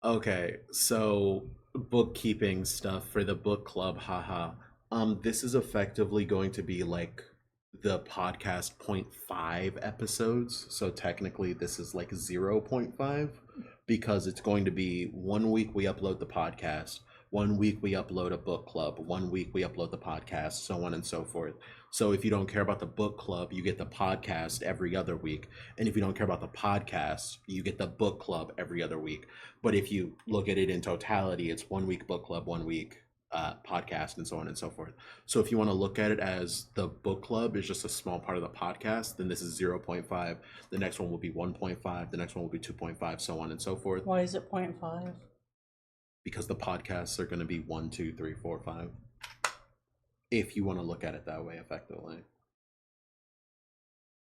Okay, so bookkeeping stuff for the book club, haha. This is effectively going to be like the podcast point 0.5 episodes. So technically this is like 0.5 because it's going to be 1 week we upload the podcast, 1 week we upload a book club, 1 week we upload the podcast, so on and so forth. So if you don't care about the book club, you get the podcast every other week. And if you don't care about the podcast, you get the book club every other week. But if you look at it in totality, it's 1 week book club, 1 week podcast, and so on and so forth. So if you want to look at it as the book club is just a small part of the podcast, then this is 0.5. The next one will be 1.5. The next one will be 2.5, so on and so forth. Why is it point 0.5? Because the podcasts are going to be one, two, three, four, five. If you want to look at it that way, effectively.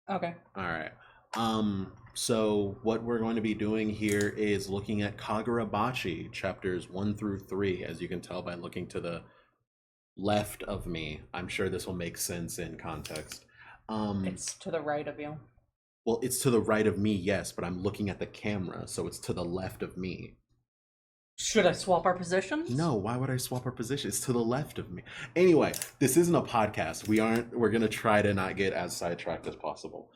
Okay. All right. So what we're going to be doing here is looking at Kagurabachi chapters 1 through 3, as you can tell by looking to the left of me. I'm sure this will make sense in context. It's to the right of you. Well, it's to the right of me, yes, but I'm looking at the camera, so it's to the left of me. Should I swap our positions? No, why would I swap our position? It's to the left of me. Anyway, this isn't a podcast. We're gonna try to not get as sidetracked as possible.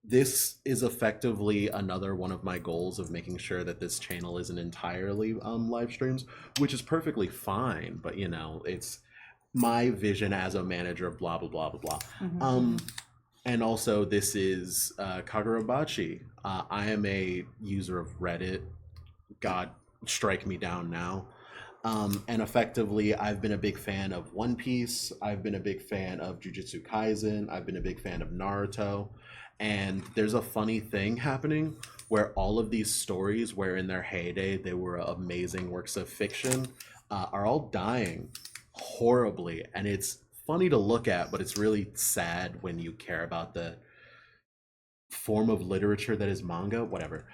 This is effectively another one of my goals of making sure that this channel isn't entirely live streams, which is perfectly fine, but it's my vision as a manager of blah blah blah blah blah. And also this is Kagurabachi. I am a user of Reddit. God strike me down now. And effectively, I've been a big fan of One Piece. I've been a big fan of Jujutsu Kaisen. I've been a big fan of Naruto. And there's a funny thing happening where all of these stories, where in their heyday they were amazing works of fiction, are all dying horribly. And it's funny to look at, but it's really sad when you care about the form of literature that is manga. Whatever.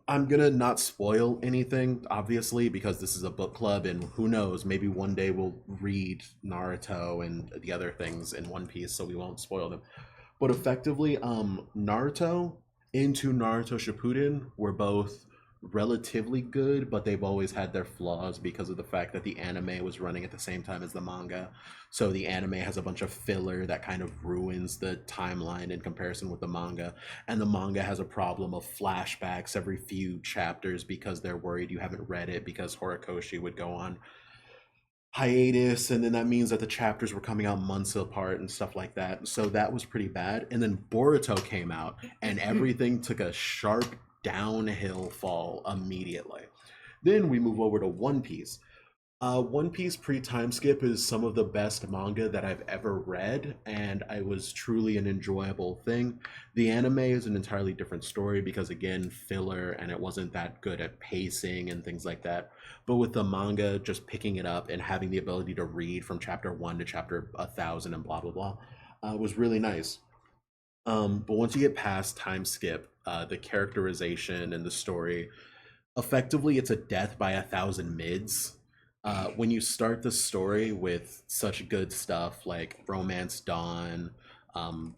I'm gonna not spoil anything, obviously, because this is a book club, and who knows, maybe one day we'll read Naruto and the other things in One Piece, so we won't spoil them. But effectively, Naruto into Naruto Shippuden were both relatively good, but they've always had their flaws because of the fact that the anime was running at the same time as the manga. So the anime has a bunch of filler that kind of ruins the timeline in comparison with the manga. And the manga has a problem of flashbacks every few chapters because they're worried you haven't read it because Horikoshi would go on hiatus, and then that means that the chapters were coming out months apart and stuff like that. So that was pretty bad. And then Boruto came out and everything took a sharp downhill fall immediately. Then we move over to One Piece. One Piece pre time skip is some of the best manga that I've ever read, and it was truly an enjoyable thing. The anime is an entirely different story because, again, filler, and it wasn't that good at pacing and things like that. But with the manga, just picking it up and having the ability to read from chapter 1 to chapter 1,000 and blah, blah, blah, was really nice. But once you get past time skip, the characterization and the story, effectively, it's a death by 1,000 mids. When you start the story with such good stuff like Romance Dawn, um,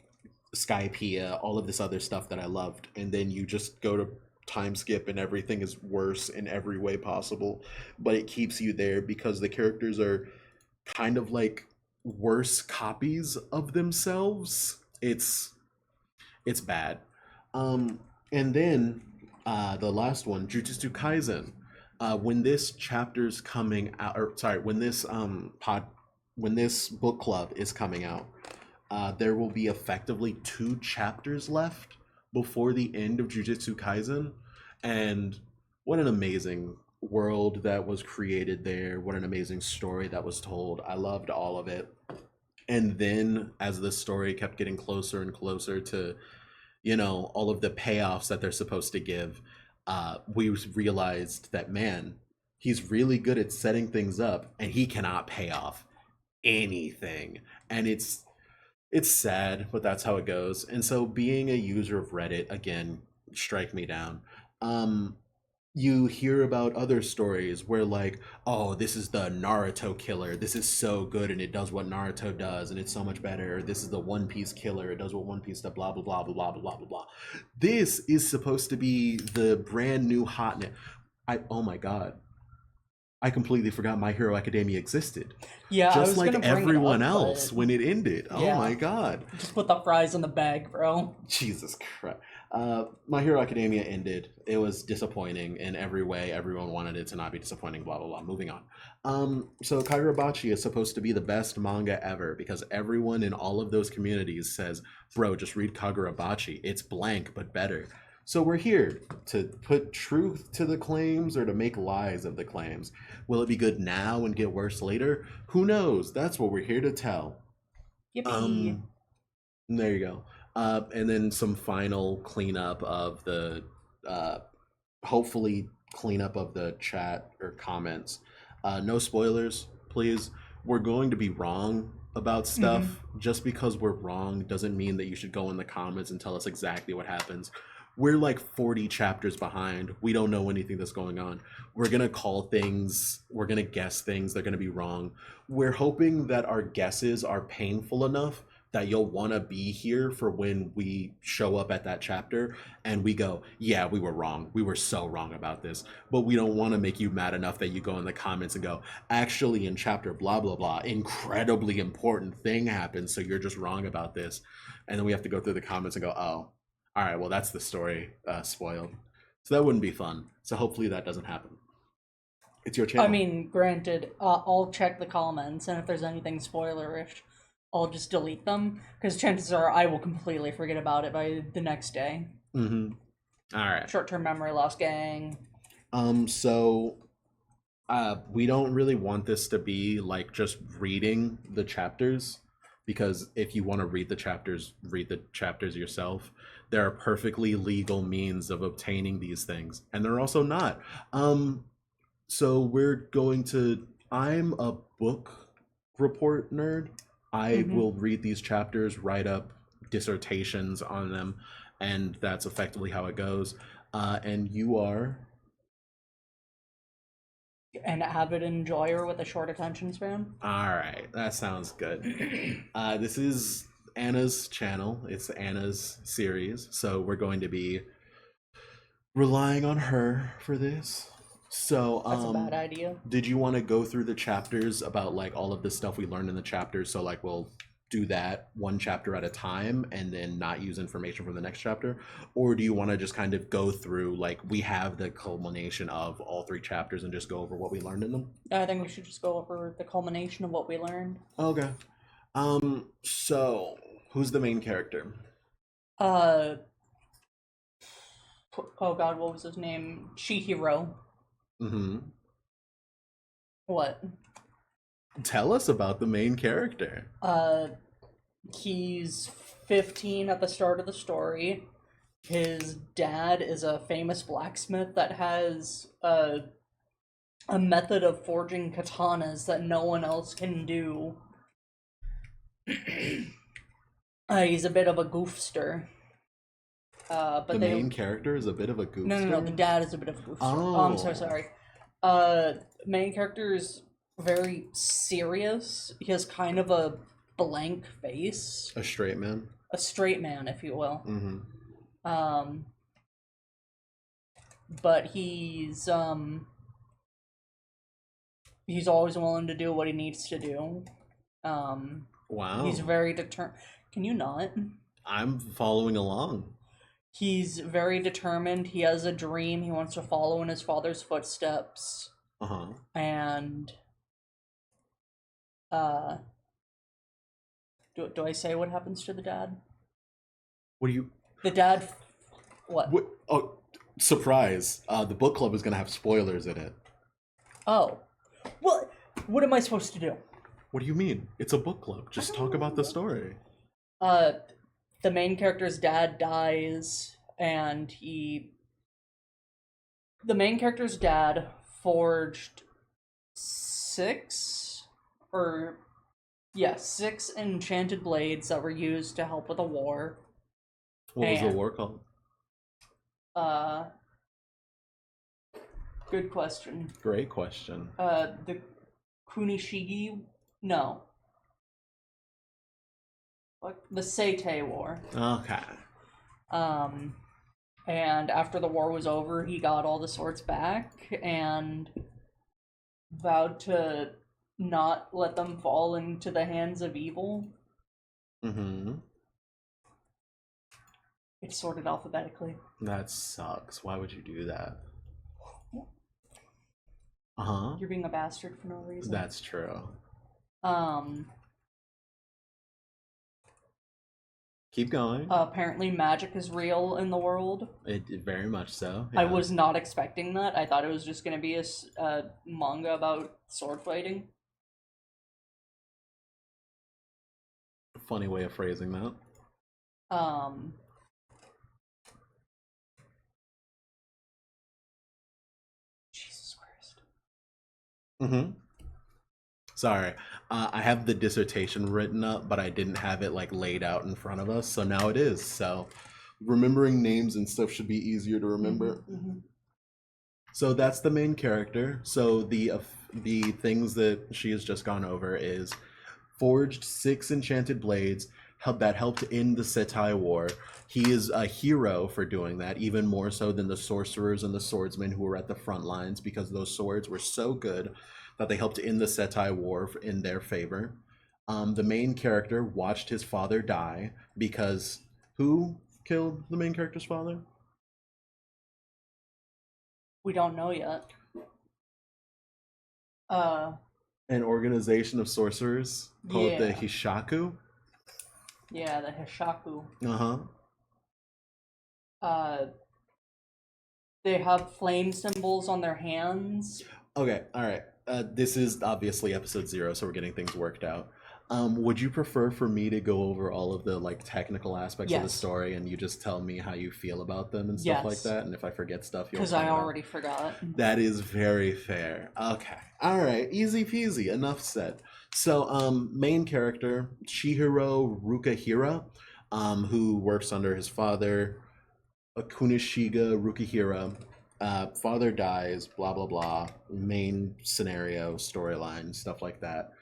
Skypiea, all of this other stuff that I loved, and then you just go to time skip and everything is worse in every way possible, but it keeps you there because the characters are kind of like worse copies of themselves. It's bad. And then the last one, Jujutsu Kaisen. When this chapter's coming out, or sorry, when this book club is coming out, there will be effectively 2 chapters left before the end of Jujutsu Kaisen, and what an amazing world that was created there! What an amazing story that was told! I loved all of it. And then, as the story kept getting closer and closer to all of the payoffs that they're supposed to give, we realized that, man, he's really good at setting things up and he cannot pay off anything. And it's sad, but that's how it goes. And so being a user of Reddit, again, strike me down. um you hear about other stories where like, oh, this is the Naruto killer, this is so good and it does what Naruto does and it's so much better. This is the One Piece killer, it does what One Piece does, blah blah blah blah blah blah blah blah. This is supposed to be the brand new hotness. Oh my god, I completely forgot My Hero Academia existed, Yeah, I just was like gonna bring it everyone up, else but when it ended. Oh yeah, my god. just put the fries in the bag, bro. Jesus Christ. My Hero Academia ended. It was disappointing in every way. Everyone wanted it to not be disappointing, blah, blah, blah. Moving on. So Kagurabachi is supposed to be the best manga ever because everyone in all of those communities says, bro, just read Kagurabachi. It's blank, but better. So we're here to put truth to the claims or to make lies of the claims. Will it be good now and get worse later? Who knows? That's what we're here to tell. Yippee. Um, there you go. And then some final cleanup of the, uh, hopefully cleanup of the chat or comments. No spoilers, please. We're going to be wrong about Hmm. stuff. Just because we're wrong doesn't mean that you should go in the comments and tell us exactly what happens. We're like 40 chapters behind. We don't know anything that's going on. We're going to call things, we're going to guess things, they're going to be wrong. We're hoping that our guesses are painful enough that you'll want to be here for when we show up at that chapter and we go, yeah, we were wrong. We were so wrong about this. But we don't want to make you mad enough that you go in the comments and go, actually, in chapter blah, blah, blah, incredibly important thing happened. So you're just wrong about this. And then we have to go through the comments and go, oh, all right, well, that's the story spoiled. So that wouldn't be fun. So hopefully that doesn't happen. It's your I channel. mean, granted, I'll check the comments, and if there's anything spoilerish, I'll just delete them, because chances are I will completely forget about it by the next day. Mm-hmm. All right. Short-term memory loss, gang. So we don't really want this to be like just reading the chapters because if you want to read the chapters yourself. There are perfectly legal means of obtaining these things, and they're also not. So we're going to. I'm a book report nerd. I Hmm. will read these chapters, write up dissertations on them, and that's effectively how it goes. And you are. An avid enjoyer with a short attention span. All right, that sounds good. This is Anna's channel. It's Anna's series, so we're going to be relying on her for this. So, That's a bad idea. did you want to go through the chapters about like all of the stuff we learned in the chapters? So, like, we'll do that one chapter at a time and then not use information from the next chapter, or do you want to just kind of go through like we have the culmination of all three chapters and just go over what we learned in them? I think we should just go over the culmination of what we learned. Okay. So who's the main character? Uh, oh god, what was his name? Chihiro. Mm-hmm. What? Tell us about the main character. He's 15 at the start of the story. His dad is a famous blacksmith that has a method of forging katanas that no one else can do. He's a bit of a goofster. But The they main character is a bit of a goofster. no, the dad is a bit of a goofster. Oh. I'm so sorry. Main character is very serious. He has kind of a blank face, A straight man. a straight man, if you will. Mm-hmm. But he's always willing to do what he needs to do. Wow. He's very determined. Can you not? I'm following along. He's very determined. He has a dream. He wants to follow in his father's footsteps. Uh-huh. And do I say what happens to the dad? What do you The dad what? Oh, surprise. The book club is gonna have spoilers in it. Oh. What am I supposed to do? What do you mean? It's a book club. Just talk about the story. The main character's dad dies, and the main character's dad forged six enchanted blades that were used to help with a war. What was the And- war called? Good question. Great question. The Kunishigi? No. What? The Seitei War. Okay. And after the war was over, he got all the swords back and vowed to not let them fall into the hands of evil. Mm-hmm. It's sorted alphabetically. That sucks. Why would you do that? Uh-huh. You're being a bastard for no reason. That's true. Keep going. Apparently magic is real in the world. It very much so. I Yeah. was not expecting that. I thought it was just going to be a manga about sword fighting. Funny way of phrasing that. Jesus Christ. Mm-hmm. Sorry. I have the dissertation written up, but I didn't have it like laid out in front of us, so now it is. So remembering names and stuff should be easier to remember. Mm-hmm. So that's the main character. So the things that she has just gone over is forged 6 enchanted blades that helped end the Setai War. He is a hero for doing that, even more so than the sorcerers and the swordsmen who were at the front lines, because those swords were so good that they helped end the Setai War in their favor. The main character watched his father die because who killed the main character's father? We don't know yet. An organization of sorcerers called the Yeah. Hishaku. Yeah, the Hishaku. They have flame symbols on their hands. Okay, all right. This is obviously episode 0, so we're getting things worked out. Would you prefer for me to go over all of the like technical aspects of the Yes. story, and you just tell me how you feel about them and stuff like Yes. that? And if I forget stuff, you'll Because point I it out. already forgot. That is very fair. Okay. All right. Easy peasy. Enough said. So, main character Chihiro Rukahira, who works under his father, Akunishiga Rukahira. Father dies. Blah blah blah. Main scenario, storyline, stuff like that.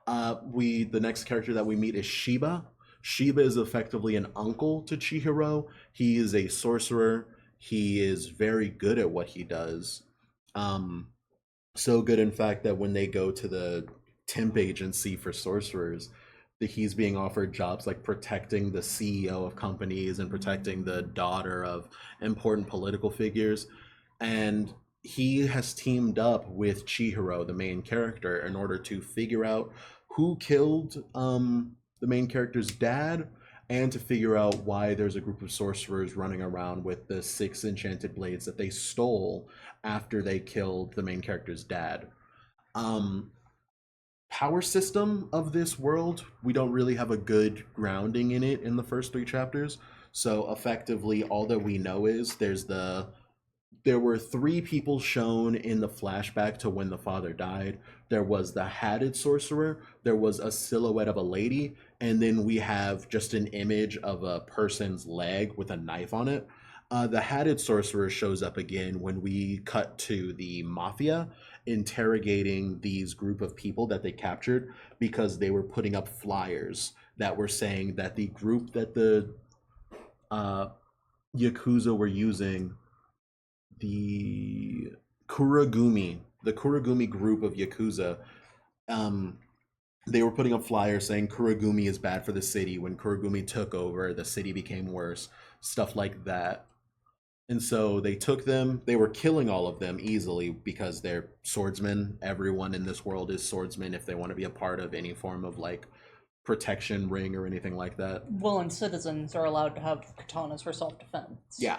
The next character that we meet is Shiba. Shiba is effectively an uncle to Chihiro. He is a sorcerer. He is very good at what he does. So good, in fact, that when they go to the temp agency for sorcerers, that he's being offered jobs like protecting the CEO of companies and protecting the daughter of important political figures. And he has teamed up with Chihiro, the main character, in order to figure out who killed the main character's dad, and to figure out why there's a group of sorcerers running around with the 6 enchanted blades that they stole after they killed the main character's dad. Power system of this world, we don't really have a good grounding in it in the first 3 chapters. So effectively, all that we know is there were 3 people shown in the flashback to when the father died. There was the hatted sorcerer, there was a silhouette of a lady, and then we have just an image of a person's leg with a knife on it. The hatted sorcerer shows up again when we cut to the mafia interrogating these group of people that they captured, because they were putting up flyers that were saying that the group that the Yakuza were using, the Kuragumi group of Yakuza, they were putting up flyers saying Kuragumi is bad for the city. When Kuragumi took over, the city became worse, stuff like that. And so they took them, they were killing all of them easily because they're swordsmen. Everyone in this world is swordsmen if they want to be a part of any form of like protection ring or anything like that. Well, and citizens are allowed to have katanas for self-defense. Yeah.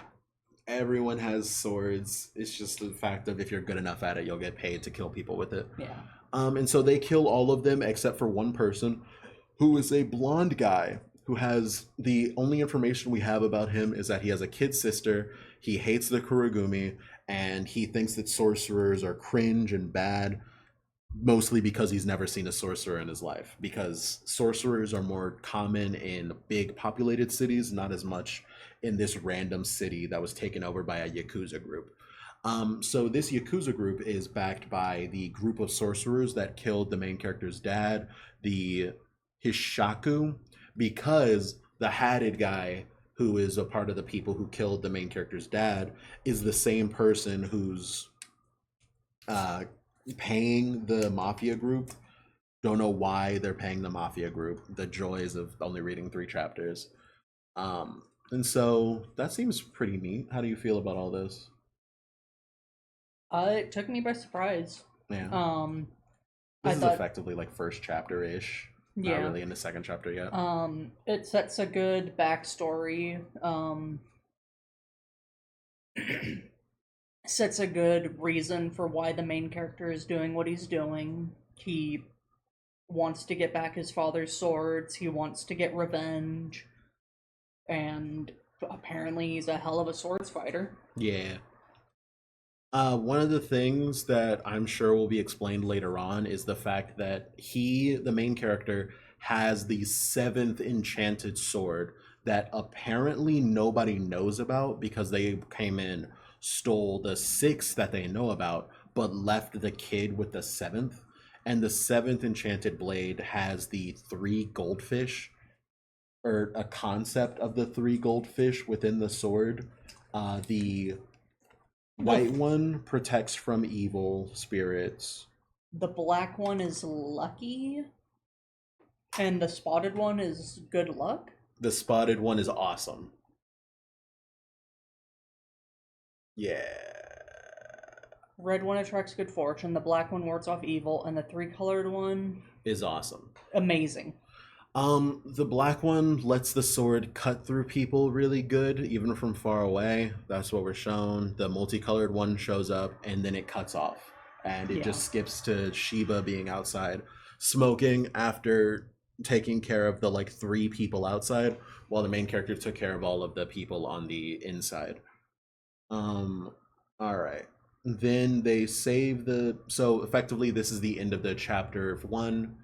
Everyone has swords. It's just the fact of if you're good enough at it, you'll get paid to kill people with it. Yeah. And so they kill all of them except for one person who is a blonde guy who has, the only information we have about him is that he has a kid sister. He hates the Kuragumi, and he thinks that sorcerers are cringe and bad, mostly because he's never seen a sorcerer in his life, because sorcerers are more common in big populated cities, not as much in this random city that was taken over by a Yakuza group. So this Yakuza group is backed by the group of sorcerers that killed the main character's dad, the Hishaku, because the hatted guy who is a part of the people who killed the main character's dad is the same person who's uh, paying the mafia group. Don't know why they're paying the mafia group. The joys of only reading 3 chapters. And so that seems pretty neat. How do you feel about all this? It took me by surprise. Yeah. Um, I This is thought, effectively like first chapter ish. Not yeah. really in the second chapter yet. It sets a good backstory. Sets a good reason for why the main character is doing what he's doing. He wants to get back his father's swords. He wants to get revenge, and apparently he's a hell of a swords fighter. Yeah. One of the things that I'm sure will be explained later on is the fact that he, the main character, has the 7th enchanted sword that apparently nobody knows about because they came in, stole the 6th that they know about, but left the kid with the 7th. And the 7th enchanted blade has the 3 goldfish, or a concept of the 3 goldfish within the sword. The white one protects from evil spirits. The black one is lucky, and the spotted one is good luck. The spotted one is awesome. Yeah. Red one attracts good fortune, the black one wards off evil, and the 3-colored one, Is awesome. amazing. The black one lets the sword cut through people really good, even from far away. That's what we're shown. The multicolored one shows up and then it cuts off. And it Yeah. just skips to Sheba being outside, smoking after taking care of the like 3 people outside, while the main character took care of all of the people on the inside. All right. Then they save the. So effectively, this is the end of the chapter 1.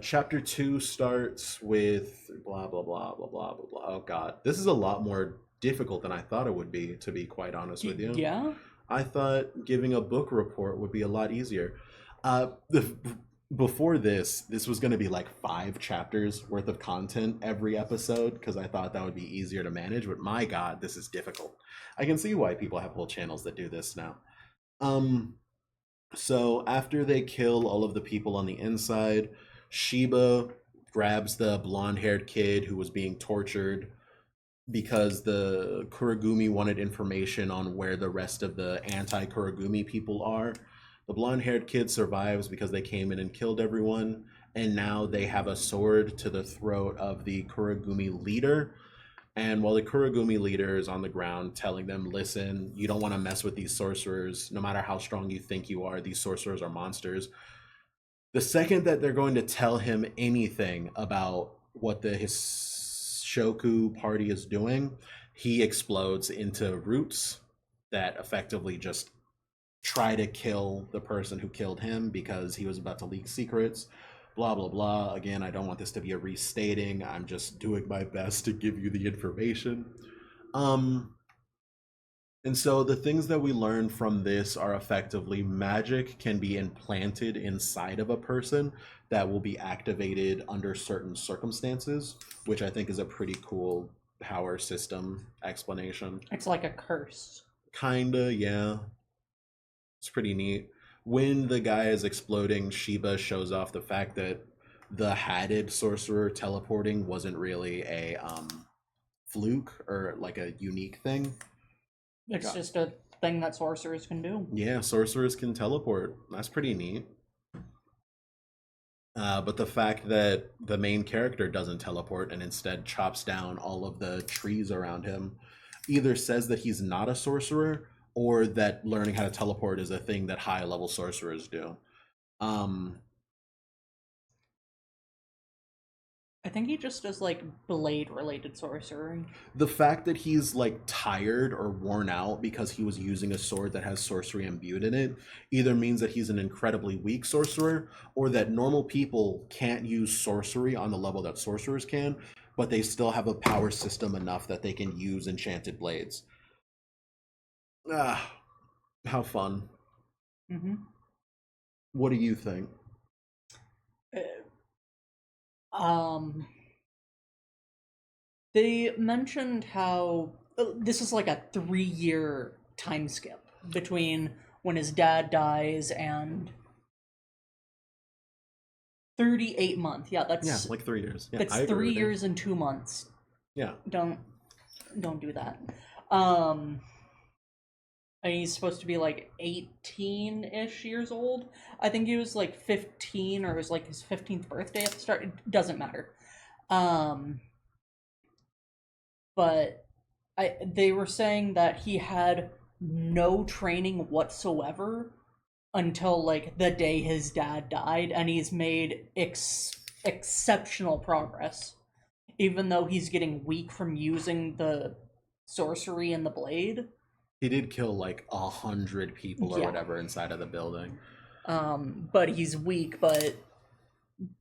Chapter 2 starts with blah blah blah blah blah blah blah. Oh god, this is a lot more difficult than I thought it would be. To be quite honest with you, Yeah? I thought giving a book report would be a lot easier. The before this was going to be like 5 chapters worth of content every episode because I thought that would be easier to manage. But my god, this is difficult. I can see why people have whole channels that do this now. Um, so after they kill all of the people on the inside, Sheba grabs the blonde-haired kid who was being tortured because the Kuragumi wanted information on where the rest of the anti-Kuragumi people are. The blonde-haired kid survives because they came in and killed everyone, and now they have a sword to the throat of the Kuragumi leader. And while the Kuragumi leader is on the ground telling them, listen, you don't want to mess with these sorcerers. No matter how strong you think you are, these sorcerers are monsters. The second that they're going to tell him anything about what the Hishoku party is doing, he explodes into roots that effectively just try to kill the person who killed him because he was about to leak secrets. Blah blah blah. Again, I don't want this to be a restating. I'm just doing my best to give you the information. Um, and so the things that we learn from this are effectively magic can be implanted inside of a person that will be activated under certain circumstances, which I think is a pretty cool power system explanation. It's like a curse. Kinda, yeah. It's pretty neat. When the guy is exploding, Sheba shows off the fact that the hatted sorcerer teleporting wasn't really a fluke or like a unique thing. It's Yeah. just a thing that sorcerers can do. Yeah, sorcerers can teleport. That's pretty neat. But the fact that the main character doesn't teleport and instead chops down all of the trees around him either says that he's not a sorcerer or that learning how to teleport is a thing that high level sorcerers do. Um, I think he just does like blade related sorcery. the fact that he's like tired or worn out because he was using a sword that has sorcery imbued in it either means that he's an incredibly weak sorcerer or that normal people can't use sorcery on the level that sorcerers can, but they still have a power system enough that they can use enchanted blades. Ah, How fun. Mm-hmm. What do you think? Um, they mentioned how this is like a 3-year time skip between when his dad dies and 38 months. Yeah, Yeah, like 3 years. Yeah, that's I agree three with you. years and 2 months. Yeah. Don't don't do that. Um, and he's supposed to be like 18-ish years old. I think he was like 15, or it was like his 15th birthday at the start. It doesn't matter. Um, but they were saying that he had no training whatsoever until like the day his dad died, and he's made exceptional progress, even though he's getting weak from using the sorcery and the blade. He did kill like 100 people or Yeah. whatever inside of the building. But he's weak, but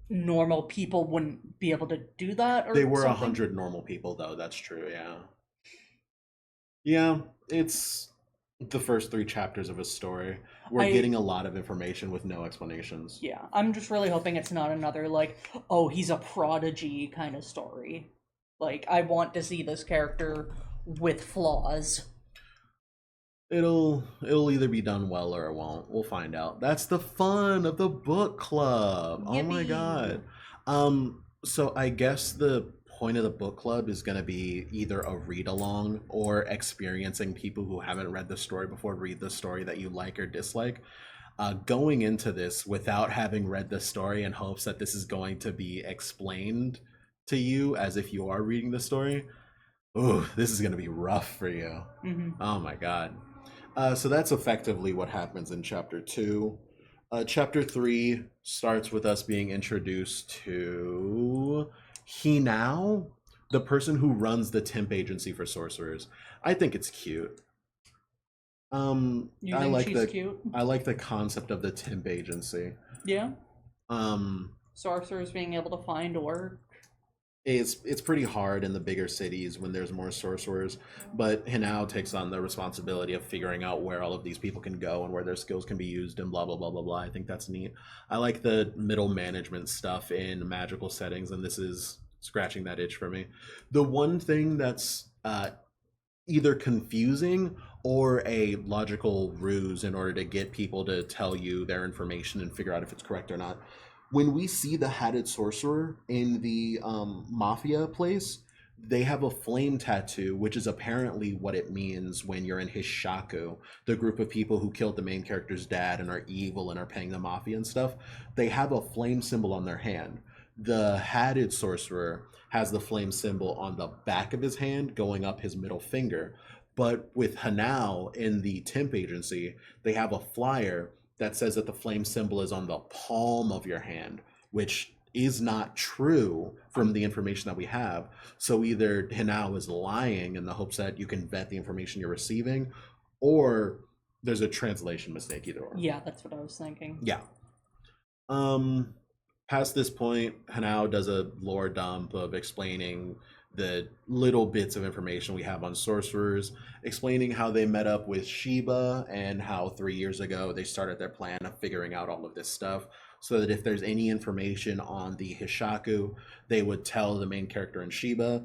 normal people wouldn't be able to do that They or were a something. hundred normal people though, that's true, yeah. Yeah, it's the first three chapters of a story. We're I getting a lot of information with no explanations. Yeah, I'm just really hoping it's not another like, oh, he's a prodigy kind of story. Like, I want to see this character with flaws. It'll either be done well or it won't. We'll find out. That's the fun of the book club. Oh my Yippee! god. So I guess the point of the book club is going to be either a read along or experiencing people who haven't read the story before read the story that you like or dislike. Going into this without having read the story in hopes that this is going to be explained to you as if you are reading the story. Ooh, this is going to be rough for you. Hmm. Oh my god. So that's effectively what happens in chapter two. Chapter three starts with us being introduced to Hinao, the person who runs the temp agency for sorcerers. I think it's cute. You think she's cute? I like the concept of the temp agency. Yeah. Um, Sorcerers being able to find work. it's pretty hard in the bigger cities when there's more sorcerers, but Hinao takes on the responsibility of figuring out where all of these people can go and where their skills can be used and blah blah blah blah blah. I think that's neat. I like the middle management stuff in magical settings, and this is scratching that itch for me. The one thing that's either confusing or a logical ruse in order to get people to tell you their information and figure out if it's correct or not. When we see the hatted sorcerer in the mafia place, they have a flame tattoo, which is apparently what it means when you're in Hishaku, the group of people who killed the main character's dad and are evil and are paying the mafia and stuff. They have a flame symbol on their hand. The hatted sorcerer has the flame symbol on the back of his hand going up his middle finger. But with Hanao in the temp agency, they have a flyer that says that the flame symbol is on the palm of your hand, which is not true from the information that we have. So either Hinao is lying in the hopes that you can vet the information you're receiving, or there's a translation mistake, either or. Yeah, that's what I was thinking. Yeah. Um, Past this point, Hanao does a lore dump of explaining the little bits of information we have on sorcerers, explaining how they met up with Shiba and how 3 years ago they started their plan of figuring out all of this stuff. So that if there's any information on the Hishaku, they would tell the main character and Shiba.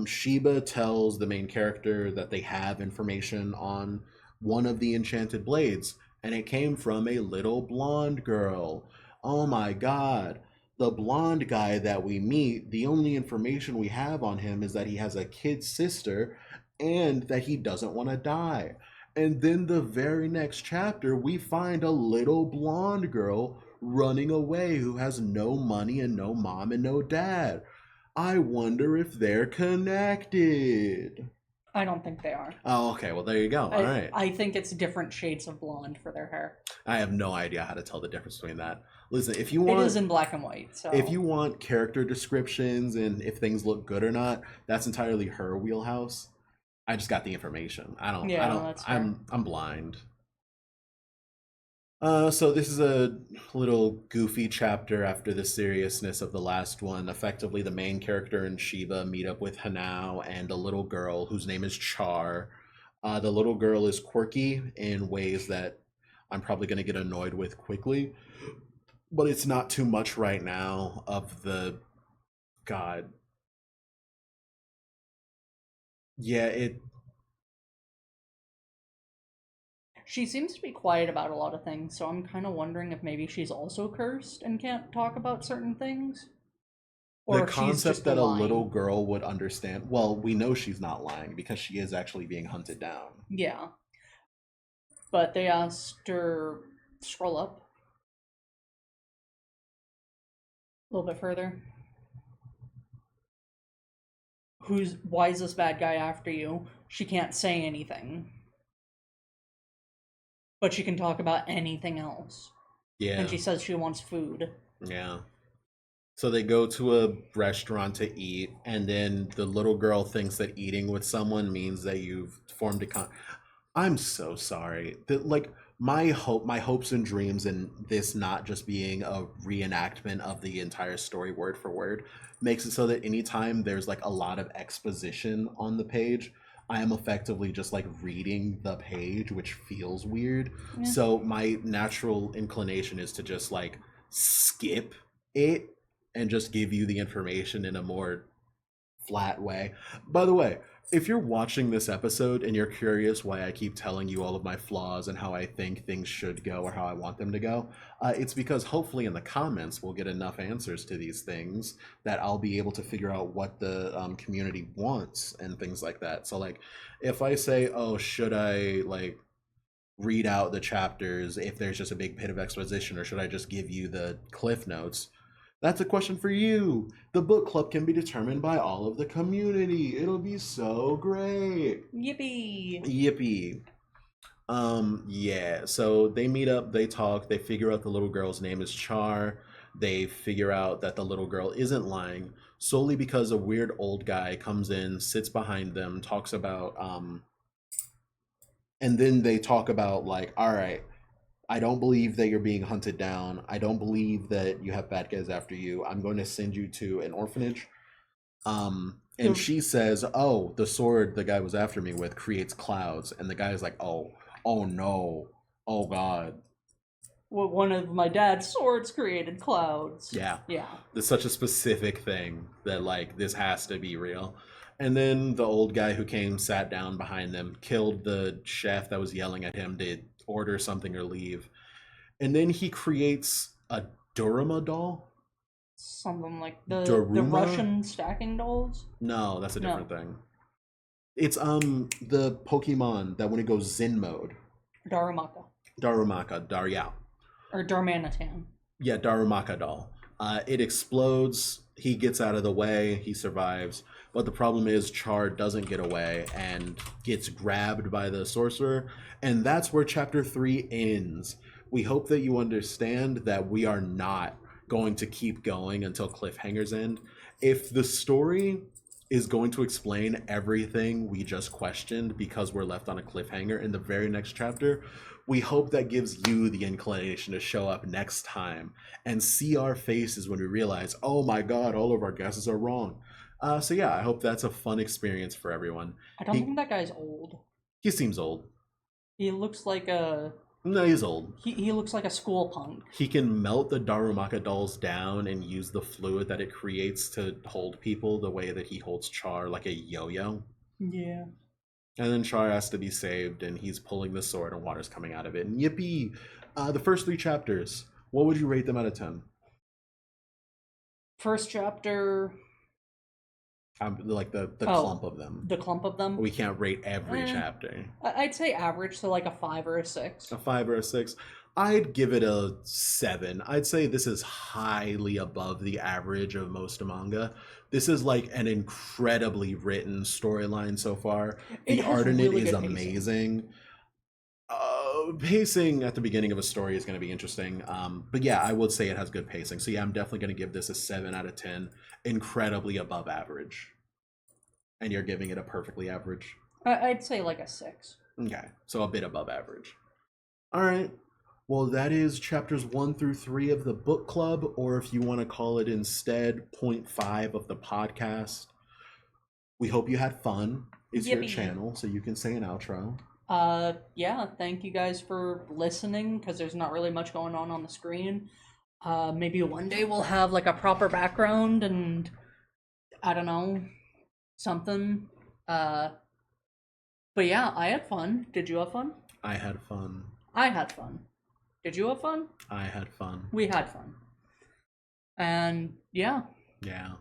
Shiba tells the main character that they have information on one of the enchanted blades, and it came from a little blonde girl. Oh my god. The blonde guy that we meet, the only information we have on him is that he has a kid sister and that he doesn't want to die. And then the very next chapter, we find a little blonde girl running away who has no money and no mom and no dad. I wonder if they're connected. I don't think they are. Oh, okay. Well, there you go. All I right. I think it's different shades of blonde for their hair. I have no idea how to tell the difference between that. Listen, It is in black and white, if so you want character descriptions and if things look good or not, that's entirely her wheelhouse. I just got the information. I yeah, don't that's fair. I'm blind. So this is a little goofy chapter after the seriousness of the last one. Effectively, the main character and Shiba meet up with Hanao and a little girl whose name is Char. The little girl is quirky in ways that I'm probably going to get annoyed with quickly, but it's not too much right now of the God. Yeah, it She seems to be quiet about a lot of things, so I'm kind of wondering if maybe she's also cursed and can't talk about certain things, the or if she's concept just that a little lying. girl would understand. Well, we know she's not lying because she is actually being hunted down. Yeah, but they asked her scroll up a little bit further. Why is this bad guy after you? She can't say anything, but she can talk about anything else. And Yeah, she says she wants food. yeah. So they go to a restaurant to eat, and then the little girl thinks that eating with someone means that you've formed a I'm so sorry. That like my hopes and dreams and this not just being a reenactment of the entire story word for word makes it so that anytime there's like a lot of exposition on the page, I am effectively just like reading the page, which feels weird. Yeah. So my natural inclination is to just like skip it and just give you the information in a more flat way. By the way, if you're watching this episode and you're curious why I keep telling you all of my flaws and how I think things should go or how I want them to go, it's because hopefully in the comments we'll get enough answers to these things that I'll be able to figure out what the community wants and things like that. So, like, if I say, oh, should I, like, read out the chapters if there's just a big bit of exposition, or should I just give you the cliff notes? That's a question for you. The book club can be determined by all of the community. It'll be so great. Yippee! Yippee. Yeah. So they meet up, they talk, they figure out the little girl's name is Char. They figure out that the little girl isn't lying solely because a weird old guy comes in, sits behind them, talks about and then they talk about like, all right, I don't believe that you're being hunted down. I don't believe that you have bad guys after you. I'm going to send you to an orphanage. And The she says, "Oh, the sword the guy was after me with creates clouds." And the guy is like, "Oh, oh no, oh God, one of my dad's swords created clouds. yeah." Yeah. There's such a specific thing that like this has to be real. And then the old guy who came sat down behind them, killed the chef that was yelling at him to order something or leave. And then he creates a Durama doll. Something like the Daruma? Russian stacking dolls. No, that's a No, different thing. It's the Pokemon that when it goes Zen mode. Darumaka Darumaka, Daryao. or Darmanitan. Yeah, Darumaka doll. It explodes. He gets out of the way. He survives. But the problem is Char doesn't get away and gets grabbed by the sorcerer. And that's where chapter 3 ends. We hope that you understand that we are not going to keep going until cliffhangers end. If the story is going to explain everything we just questioned because we're left on a cliffhanger in the very next chapter, we hope that gives you the inclination to show up next time and see our faces when we realize, oh my god, all of our guesses are wrong. So yeah, I hope that's a fun experience for everyone. I don't He think that guy's old. he seems old. He looks like a No, he's old. he looks like a school punk. He can melt the Darumaka dolls down and use the fluid that it creates to hold people the way that he holds Char like a yo-yo. Yeah. And then Char has to be saved, and he's pulling the sword, and water's coming out of it. And yippee! The first 3 chapters, what would you rate them out of 10? First chapter, Like the Oh. clump of them. the clump of them. We can't rate every Eh. chapter. I'd say average, so like a 5 or a 6. A 5 or a 6? I'd give it a 7. I'd say this is highly above the average of most manga. This is like an incredibly written storyline so far. It The has art in really it is good pacing. amazing. Pacing at the beginning of a story is going to be interesting. But yeah, I would say it has good pacing. So yeah, I'm definitely going to give this a 7 out of 10. Incredibly above average. And you're giving it a perfectly average. I'd say like a 6. Okay, so a bit above average. All right. Well, that is chapters 1 through 3 of the book club, or if you want to call it instead, point 5 of the podcast. We hope you had fun. is your Yippee. channel, so you can say an outro. Yeah, thank you guys for listening, because there's not really much going on the screen. Maybe one day we'll have like a proper background and I don't know, something. But yeah, I had fun. Did you have fun? I had fun. I had fun. Did you have fun? I had fun. We had fun. And yeah, Yeah.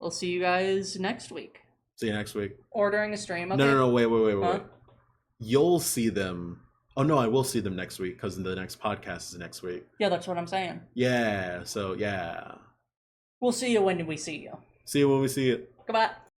we'll see you guys next week. See you next week. Or during a stream. Okay? No, wait. Huh? You'll see them. Oh no, I will see them next week because the next podcast is next week. Yeah, that's what I'm saying. Yeah. So yeah. We'll see you when we see you. See you when we see it. Goodbye.